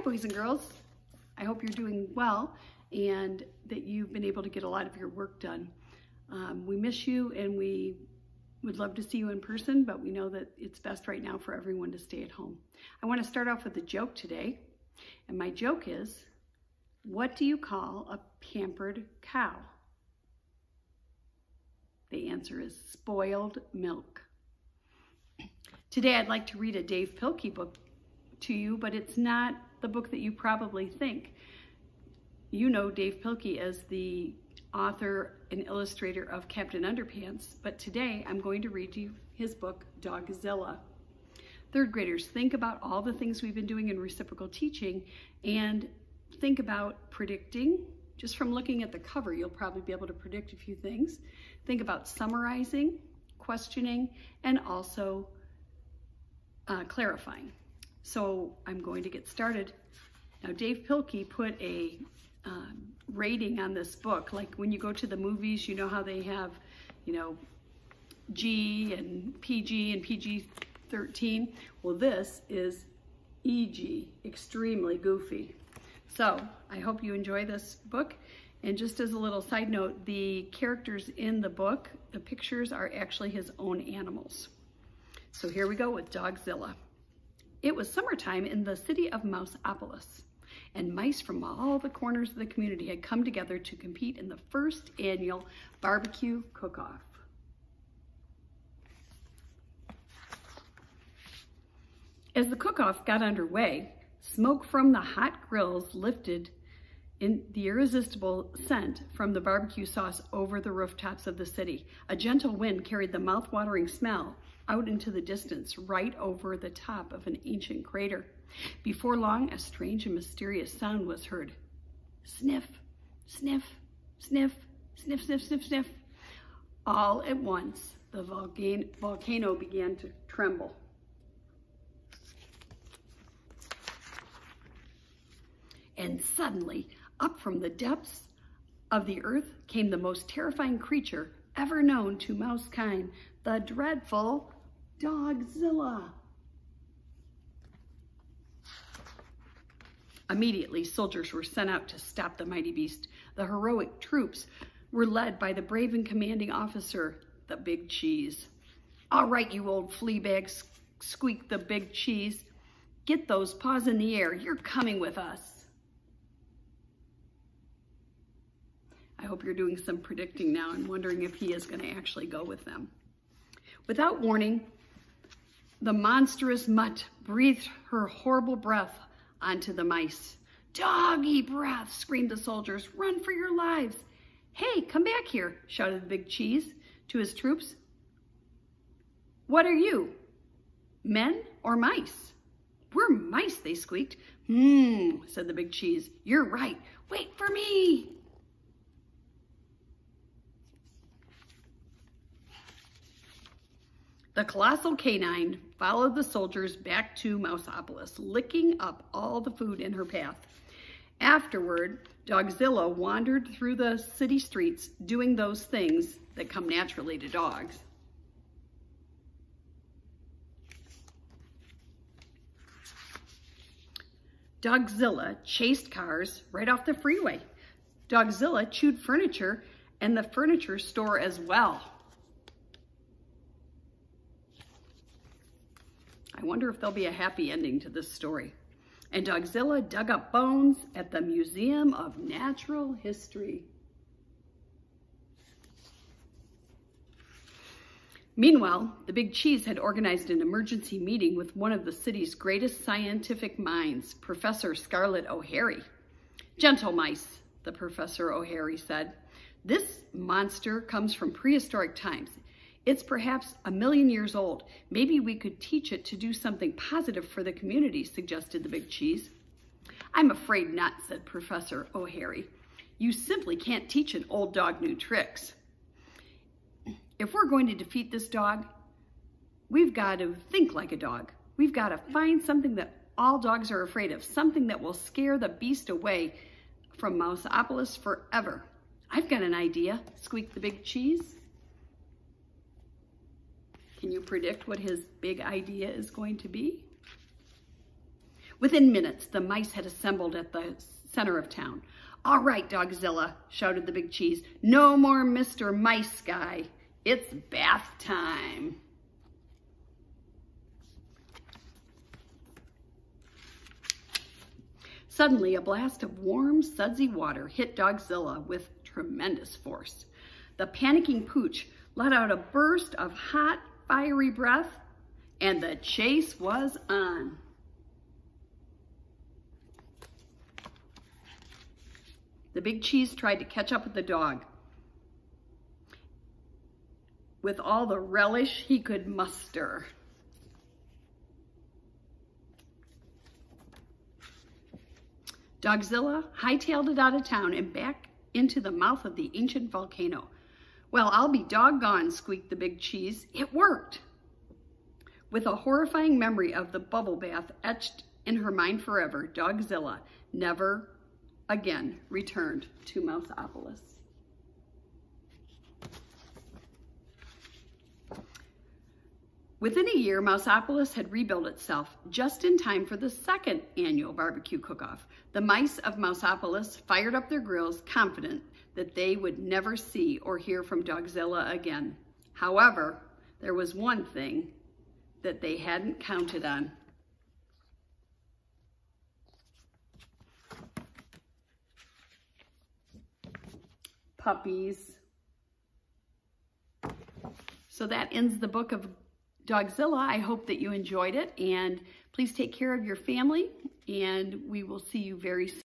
boys and girls. I hope you're doing well and that you've been able to get a lot of your work done. We miss you and we would love to see you in person, but we know that it's best right now for everyone to stay at home. I want to start off with a joke today. And my joke is, what do you call a pampered cow? The answer is spoiled milk. Today I'd like to read a Dav Pilkey book to you, but it's not the book that you probably think. You know Dav Pilkey as the author and illustrator of Captain Underpants, but today I'm going to read you his book, Dogzilla. Third graders, think about all the things we've been doing in reciprocal teaching and think about predicting. Just from looking at the cover, you'll probably be able to predict a few things. Think about summarizing, questioning, and also clarifying. So I'm going to get started. Now, Dav Pilkey put a rating on this book. Like when you go to the movies, you know how they have, G and PG-13. Well, this is EG, extremely goofy. So I hope you enjoy this book. And just as a little side note, the characters in the book, the pictures are actually his own animals. So here we go with Dogzilla. It was summertime in the city of Mouseopolis, and mice from all the corners of the community had come together to compete in the first annual barbecue cook-off. As the cook-off got underway, smoke from the hot grills lifted in the irresistible scent from the barbecue sauce over the rooftops of the city. A gentle wind carried the mouth-watering smell out into the distance, right over the top of an ancient crater. Before long, a strange and mysterious sound was heard. Sniff, sniff, sniff, sniff, sniff, sniff, sniff. All at once, the volcano began to tremble. And suddenly, up from the depths of the earth came the most terrifying creature ever known to mousekind, the dreadful Dogzilla. Immediately, soldiers were sent out to stop the mighty beast. The heroic troops were led by the brave and commanding officer, the Big Cheese. All right, you old flea bags, squeaked the Big Cheese. Get those paws in the air. You're coming with us. I hope you're doing some predicting now and wondering if he is going to actually go with them. Without warning, the monstrous mutt breathed her horrible breath onto the mice. Doggy breath, screamed the soldiers. Run for your lives. Hey, come back here, shouted the Big Cheese to his troops. What are you, men or mice? We're mice, they squeaked. Said the Big Cheese. You're right. Wait for me. The colossal canine followed the soldiers back to Mouseopolis, licking up all the food in her path. Afterward, Dogzilla wandered through the city streets, doing those things that come naturally to dogs. Dogzilla chased cars right off the freeway. Dogzilla chewed furniture and the furniture store as well. I wonder if there'll be a happy ending to this story. And Dogzilla dug up bones at the Museum of Natural History. Meanwhile, the Big Cheese had organized an emergency meeting with one of the city's greatest scientific minds, Professor Scarlett O'Hare. Gentle mice, the Professor O'Hare said. This monster comes from prehistoric times. It's perhaps 1,000,000 years old. Maybe we could teach it to do something positive for the community, suggested the Big Cheese. I'm afraid not, said Professor O'Hare. You simply can't teach an old dog new tricks. If we're going to defeat this dog, we've got to think like a dog. We've got to find something that all dogs are afraid of, something that will scare the beast away from Mouseopolis forever. I've got an idea, squeaked the Big Cheese. Can you predict what his big idea is going to be? Within minutes, the mice had assembled at the center of town. "All right, Dogzilla," shouted the big cheese. "No more Mr. Mice Guy. It's bath time." Suddenly, a blast of warm, sudsy water hit Dogzilla with tremendous force. The panicking pooch let out a burst of hot, fiery breath, and the chase was on. The big cheese tried to catch up with the dog with all the relish he could muster. Dogzilla hightailed it out of town and back into the mouth of the ancient volcano. "Well, I'll be doggone," squeaked the big cheese. "It worked." With a horrifying memory of the bubble bath etched in her mind forever, Dogzilla never again returned to Mouseopolis. Within a year, Mouseopolis had rebuilt itself just in time for the second annual barbecue cook-off. The mice of Mouseopolis fired up their grills, confident that they would never see or hear from Dogzilla again. However, there was one thing that they hadn't counted on. Puppies. So that ends the book of Dogzilla. I hope that you enjoyed it, and please take care of your family, and we will see you very soon.